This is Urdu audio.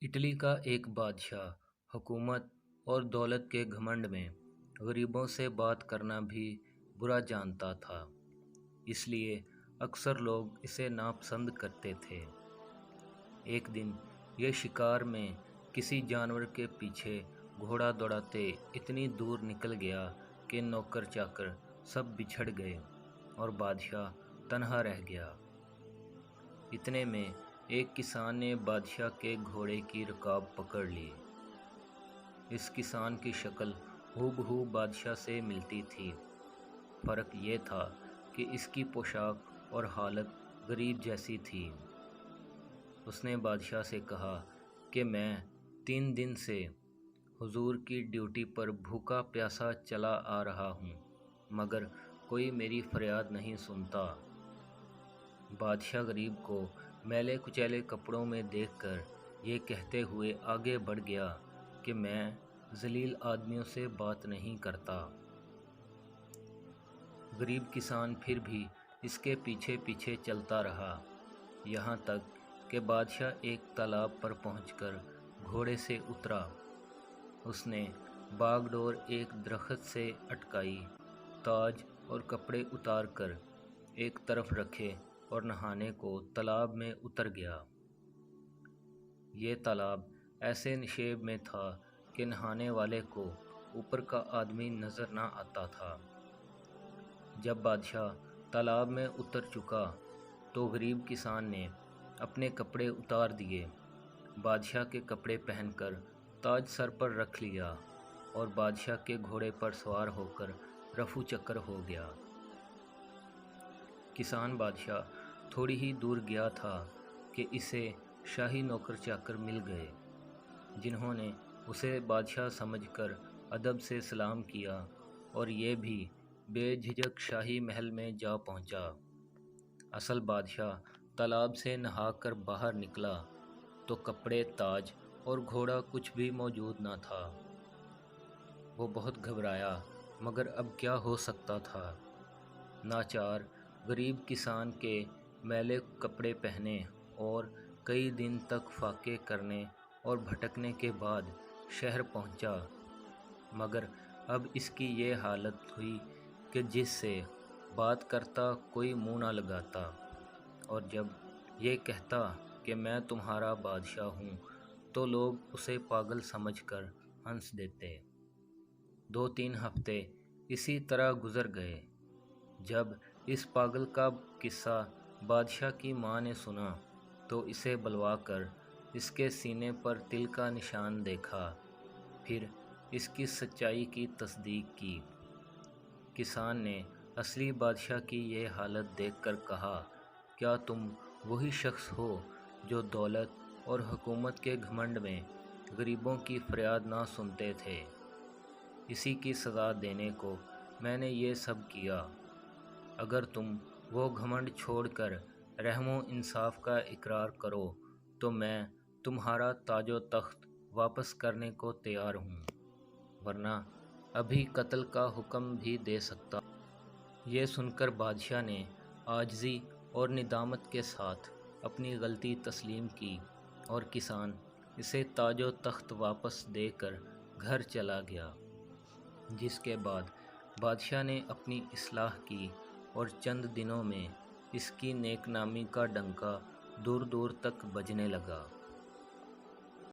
اٹلی کا ایک بادشاہ حکومت اور دولت کے گھمنڈ میں غریبوں سے بات کرنا بھی برا جانتا تھا، اس لیے اکثر لوگ اسے ناپسند کرتے تھے۔ ایک دن یہ شکار میں کسی جانور کے پیچھے گھوڑا دوڑاتے اتنی دور نکل گیا کہ نوکر چاکر سب بچھڑ گئے اور بادشاہ تنہا رہ گیا۔ اتنے میں ایک کسان نے بادشاہ کے گھوڑے کی رکاب پکڑ لی۔ اس کسان کی شکل ہو بہو بادشاہ سے ملتی تھی، فرق یہ تھا کہ اس کی پوشاک اور حالت غریب جیسی تھی۔ اس نے بادشاہ سے کہا کہ میں 3 دن سے حضور کی ڈیوٹی پر بھوکا پیاسا چلا آ رہا ہوں، مگر کوئی میری فریاد نہیں سنتا۔ بادشاہ غریب کو میلے کچیلے کپڑوں میں دیکھ کر یہ کہتے ہوئے آگے بڑھ گیا کہ میں ذلیل آدمیوں سے بات نہیں کرتا۔ غریب کسان پھر بھی اس کے پیچھے پیچھے چلتا رہا، یہاں تک کہ بادشاہ ایک تالاب پر پہنچ کر گھوڑے سے اترا۔ اس نے باغ ڈور ایک درخت سے اٹکائی، تاج اور کپڑے اتار کر ایک طرف رکھے اور نہانے کو تالاب میں اتر گیا۔ یہ تالاب ایسے نشیب میں تھا کہ نہانے والے کو اوپر کا آدمی نظر نہ آتا تھا۔ جب بادشاہ تالاب میں اتر چکا تو غریب کسان نے اپنے کپڑے اتار دیے، بادشاہ کے کپڑے پہن کر تاج سر پر رکھ لیا اور بادشاہ کے گھوڑے پر سوار ہو کر رفو چکر ہو گیا۔ کسان بادشاہ تھوڑی ہی دور گیا تھا کہ اسے شاہی نوکر چاکر مل گئے، جنہوں نے اسے بادشاہ سمجھ کر ادب سے سلام کیا اور یہ بھی بے جھجک شاہی محل میں جا پہنچا۔ اصل بادشاہ تالاب سے نہا کر باہر نکلا تو کپڑے، تاج اور گھوڑا کچھ بھی موجود نہ تھا۔ وہ بہت گھبرایا، مگر اب کیا ہو سکتا تھا؟ ناچار غریب کسان کے میلے کپڑے پہنے اور کئی دن تک فاقے کرنے اور بھٹکنے کے بعد شہر پہنچا، مگر اب اس کی یہ حالت ہوئی کہ جس سے بات کرتا کوئی منہ نہ لگاتا، اور جب یہ کہتا کہ میں تمہارا بادشاہ ہوں تو لوگ اسے پاگل سمجھ کر ہنس دیتے۔ 2-3 ہفتے اسی طرح گزر گئے۔ جب اس پاگل کا قصہ بادشاہ کی ماں نے سنا تو اسے بلوا کر اس کے سینے پر تل کا نشان دیکھا، پھر اس کی سچائی کی تصدیق کی۔ کسان نے اصلی بادشاہ کی یہ حالت دیکھ کر کہا، کیا تم وہی شخص ہو جو دولت اور حکومت کے گھمنڈ میں غریبوں کی فریاد نہ سنتے تھے؟ اسی کی سزا دینے کو میں نے یہ سب کیا۔ اگر تم وہ گھمنڈ چھوڑ کر رحم و انصاف کا اقرار کرو تو میں تمہارا تاج و تخت واپس کرنے کو تیار ہوں، ورنہ ابھی قتل کا حکم بھی دے سکتا۔ یہ سن کر بادشاہ نے عاجزی اور ندامت کے ساتھ اپنی غلطی تسلیم کی اور کسان اسے تاج و تخت واپس دے کر گھر چلا گیا۔ جس کے بعد بادشاہ نے اپنی اصلاح کی اور چند دنوں میں اس کی نیک نامی کا ڈنکا دور دور تک بجنے لگا۔